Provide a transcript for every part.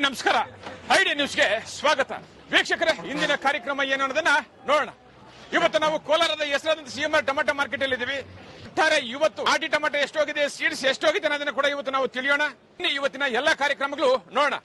ನಮಸ್ಕಾರ. ಐಡಿ ನ್ಯೂಸ್ಗೆ ಸ್ವಾಗತ. ವೀಕ್ಷಕರೇ, ಇಂದಿನ ಕಾರ್ಯಕ್ರಮ ಏನು ಅನ್ನೋದನ್ನ ನೋಡೋಣ. ಇವತ್ತು ನಾವು ಕೋಲಾರದ ಹೆಸರಾದಂತ ಸಿಎಂಆರ್ ಟೊಮೆಟೊ ಮಾರ್ಕೆಟ್ ಅಲ್ಲಿ ಇದ್ದೀವಿ. ಇವತ್ತು ಆಟಿ ಟೊಮೆಟೊ ಎಷ್ಟೋಗಿದೆ, ಸೀಡ್ಸ್ ಎಷ್ಟೋಗಿದೆ ಅನ್ನೋದನ್ನ ಕೂಡ ಇವತ್ತು ನಾವು ತಿಳಿಯೋಣ. ಇವತ್ತಿನ ಎಲ್ಲಾ ಕಾರ್ಯಕ್ರಮಗಳು ನೋಡೋಣ.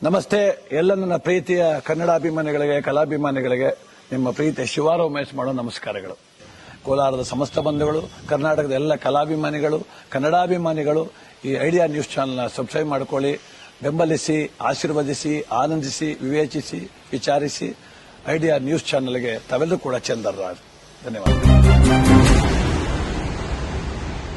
ನಮಸ್ತೆ. ಎಲ್ಲ ನನ್ನ ಪ್ರೀತಿಯ ಕನ್ನಡಾಭಿಮಾನಿಗಳಿಗೆ, ಕಲಾಭಿಮಾನಿಗಳಿಗೆ ನಿಮ್ಮ ಪ್ರೀತಿಯ ಶಿವಾರ ಉಮೇಶ್ ಮಾಡೋ ನಮಸ್ಕಾರಗಳು. ಕೋಲಾರದ ಸಮಸ್ತ ಬಂಧುಗಳು, ಕರ್ನಾಟಕದ ಎಲ್ಲ ಕಲಾಭಿಮಾನಿಗಳು, ಕನ್ನಡಾಭಿಮಾನಿಗಳು ಈ ಐಡಿಯಾ ನ್ಯೂಸ್ ಚಾನೆಲ್ನ ಸಬ್ಸ್ಕ್ರೈಬ್ ಮಾಡಿಕೊಳ್ಳಿ, ಬೆಂಬಲಿಸಿ, ಆಶೀರ್ವದಿಸಿ, ಆನಂದಿಸಿ, ವಿವೇಚಿಸಿ, ವಿಚಾರಿಸಿ. ಐಡಿಯಾ ನ್ಯೂಸ್ ಚಾನೆಲ್ಗೆ ತಾವೆಲ್ಲರೂ ಕೂಡ ಚಂದರ್ರಾಜ್. ಧನ್ಯವಾದ.